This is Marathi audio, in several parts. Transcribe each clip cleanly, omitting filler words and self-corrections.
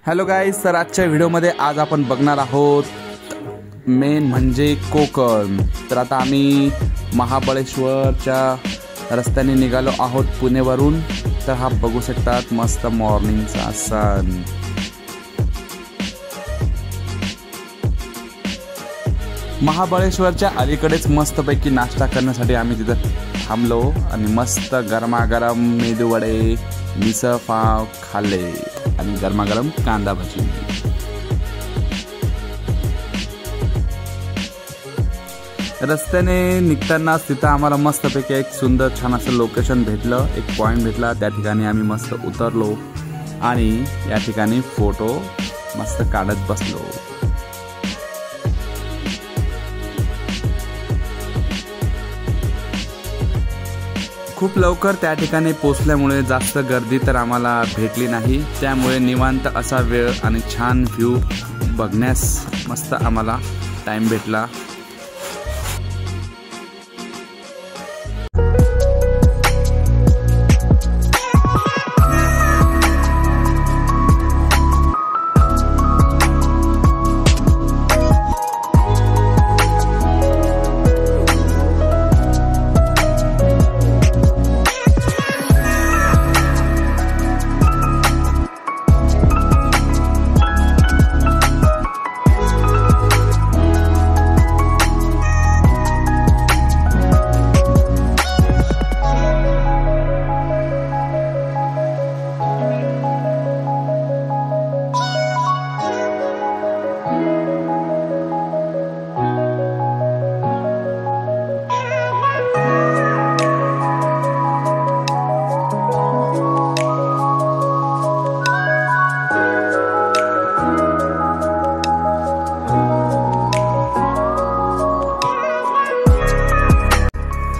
हॅलो गाईज, तर आजच्या व्हिडिओमध्ये आज आपण बघणार आहोत मेन म्हणजे कोकण। तर आता आम्ही महाबळेश्वरच्या रस्त्याने निघालो आहोत पुणेवरून। तर हा बघू शकतात मस्त मॉर्निंगचा सन। महाबळेश्वरच्या अलीकडेच मस्तपैकी नाश्ता करण्यासाठी आम्ही तिथं थांबलो आणि मस्त गरमागरम मेदूवडे, मिसळ पाव खाल्ले आणि गरमागरम कांदा भजी। रस्त्याने निघताना तिथं आम्हाला मस्तपैकी एक सुंदर छान असं लोकेशन भेटलं, एक पॉइंट भेटला। त्या ठिकाणी आम्ही मस्त उतरलो आणि या ठिकाणी फोटो मस्त काढत बसलो। खूप लवकर त्या ठिकाणी पोहोचल्यामुळे जास्त गर्दी तर आम्हाला भेटली नाही, त्यामुळे निवांत असा वेळ आणि छान व्ह्यू बघण्यास मस्त आम्हाला टाइम भेटला।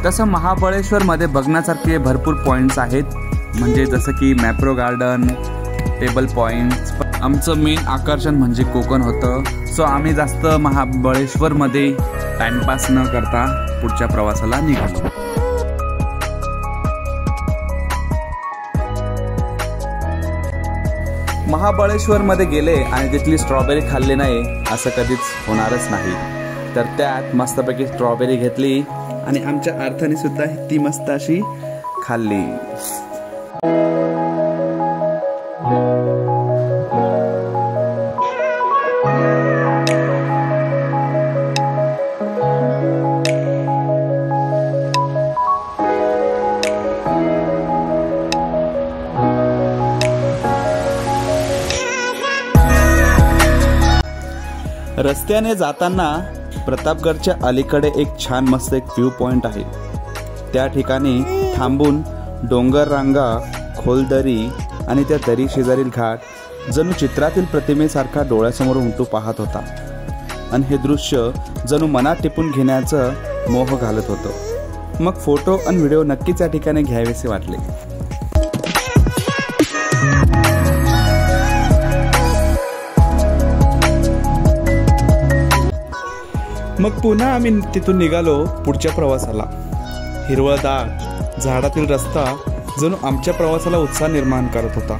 तसं महाबळेश्वरमध्ये बघण्यासारखे भरपूर पॉइंट्स आहेत, म्हणजे जसं की मॅप्रो गार्डन, टेबल पॉइंट्स। आमचं मेन आकर्षण म्हणजे कोकण होतं, सो आम्ही जास्त महाबळेश्वरमध्ये टाइमपास न करता पुढच्या प्रवासाला निघालो। महाबळेश्वरमध्ये गेले आणि तिथली स्ट्रॉबेरी खाल्ली नाही असं कधीच होणारच नाही। तर त्यात मस्तपैकी स्ट्रॉबेरी घेतली आणि आमच्या अर्थाने सुद्धा ती मस्त अशी खाल्ली। रस्त्याने जाताना प्रतापगडच्या अलीकडे एक छान मस्त एक व्ह्यू पॉइंट आहे। त्या ठिकाणी थांबून डोंगर रांगा, खोल दरी आणि त्या दरी शेजारील घाट जणू चित्रातील प्रतिमेसारखा डोळ्यासमोर उमटू पाहत होता आणि हे दृश्य जणू मनात टिपून घेण्याचं मोह घालत होतं। मग फोटो आणि व्हिडिओ नक्कीच या ठिकाणी घ्यावेसे वाटले। मग पुन्हा आम्ही तिथून निघालो पुढच्या प्रवासाला। हिरवळदार झाडातील रस्ता जणू आमच्या प्रवासाला उत्साह निर्माण करत होता।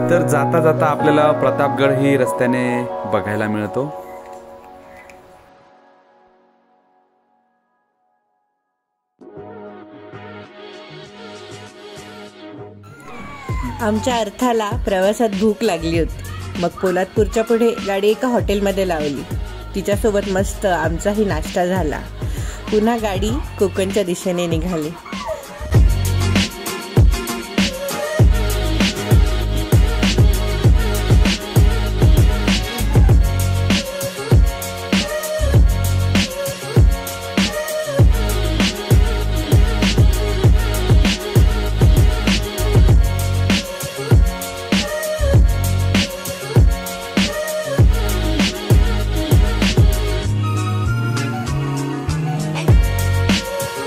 तर जाता जाता आपल्याला प्रतापगड ही रस्त्याने बघायला मिळतो। आमच्या अर्थाला प्रवासात भूक लागली होती, मग पोलादपूरच्या पुढे गाडी एका हॉटेलमध्ये लावली। तिच्यासोबत मस्त आमचाही नाश्ता झाला। पुन्हा गाडी कोकणच्या दिशेने निघाली।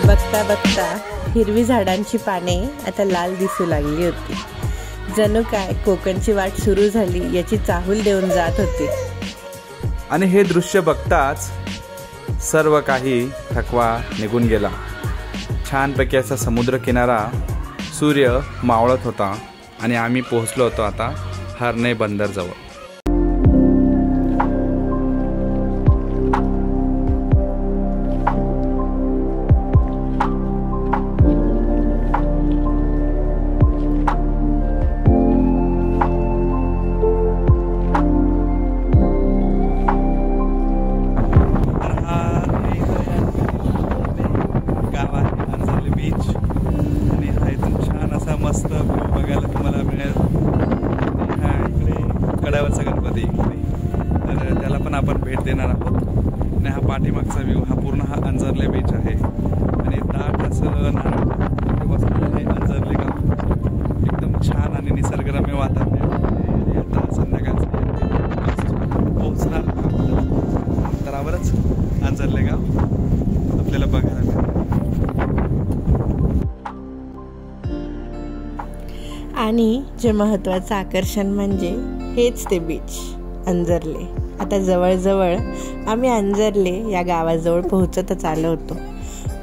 बघता बघता बघता हिरवी झाडांची पाने आता लाल दिसू लागली होती. जणू काय कोकणची वाट सुरू झाली याची चाहूल देऊन जात होती. आणि हे दृश्य बघताच सर्व काही थकवा निघून गेला. छानपैकी असा समुद्र किनारा, सूर्य मावळत होता आणि आम्ही पोहोचलो होतो आता हर्णे बंदरजवळ. मस्त बघायला तुम्हाला मिळेल. हा इकडे कड्यावरचा गणपती तर त्याला पण आपण भेट देणार आहोत. आणि हा पाठीमागचा व्ह्यू, हा पूर्ण हा अंजरले बीच आहे. आणि दाट असं नारळ वसलेलं हे अंजरले गाव एकदम छान आणि निसर्गरम्य वातावरण. आता संध्याकाळचं पोहोचणार अंतरावरच अंजरले गाव आपल्याला बघायला मिळेल. आणि जे महत्त्वाचं आकर्षण म्हणजे हेच ते बीच अंजरले. आता जवळजवळ आम्ही अंजरले या गावाजवळ पोहोचतच आलो होतो.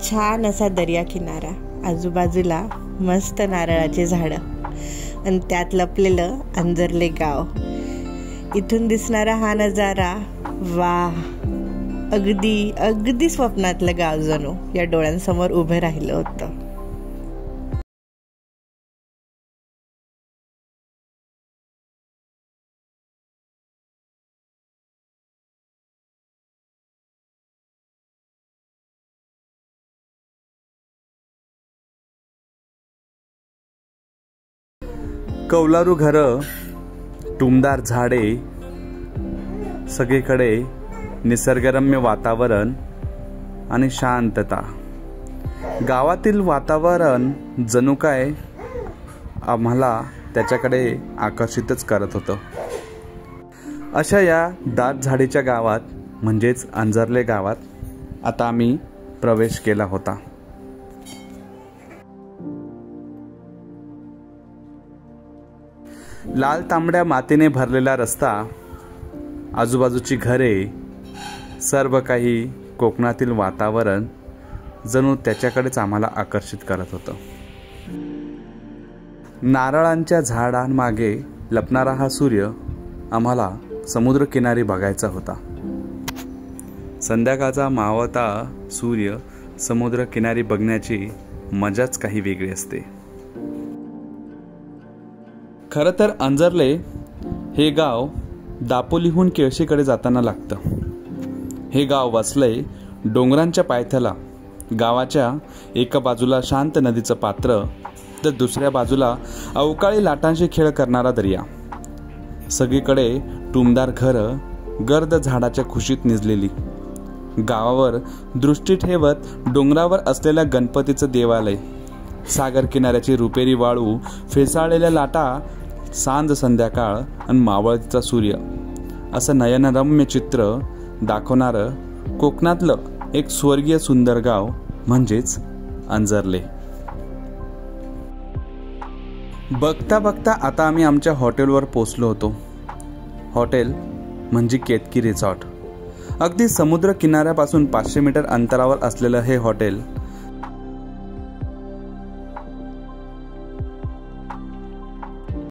छान असा दर्या किनारा, आजूबाजूला मस्त नारळाचे झाडं आणि त्यात लपलेलं अंजरले गाव. इथून दिसणारा हा नजारा, वाह, अगदी अगदी स्वप्नातलं गाव जणू या डोळ्यांसमोर उभं राहिलं होतं. कौलारू घरं, टुमदार झाडे, सगळीकडे निसर्गरम्य वातावरण आणि शांतता. गावातील वातावरण जणू काय आम्हाला त्याच्याकडे आकर्षितच करत होतं. अशा या दाट झाडीच्या गावात म्हणजेच अंजरले गावात आता आम्ही प्रवेश केला होता. लाल तांबड्या मातीने भरलेला रस्ता, आजूबाजूची घरे, सर्व काही कोकणातील वातावरण जणू त्याच्याकडेच आम्हाला आकर्षित करत होतं. नारळांच्या झाडांमागे लपणारा हा सूर्य आम्हाला समुद्रकिनारी बघायचा होता. संध्याकाळचा मावळता सूर्य समुद्रकिनारी बघण्याची मजाच काही वेगळी असते. खरं तर अंजरले हे गाव दापोलीहून केळशीकडे जाताना लागतं. हे गाव वसलंय डोंगरांच्या पायथ्याला. गावाच्या एका बाजूला शांत नदीचं पात्र तर दुसऱ्या बाजूला अवकाळी लाटांशी खेळ करणारा दर्या. सगळीकडे टुमदार घरं, गर्द झाडाच्या खुशीत निजलेली. गावावर दृष्टी ठेवत डोंगरावर असलेल्या गणपतीचं देवालय, सागर किनाऱ्याची रुपेरी वाळू, फेसाळलेल्या लाटा, सांज संध्याकाळ आणि मावळतीचा सूर्य, असं नयनरम्य चित्र दाखवणारं कोकणातलं एक स्वर्गीय सुंदर गाव म्हणजेच अंजरले. बघता बघता आता आम्ही आमच्या हॉटेलवर पोचलो होतो. हॉटेल म्हणजे केतकी रिसॉर्ट. अगदी समुद्र किनाऱ्यापासून 500 मीटर अंतरावर असलेलं हे हॉटेल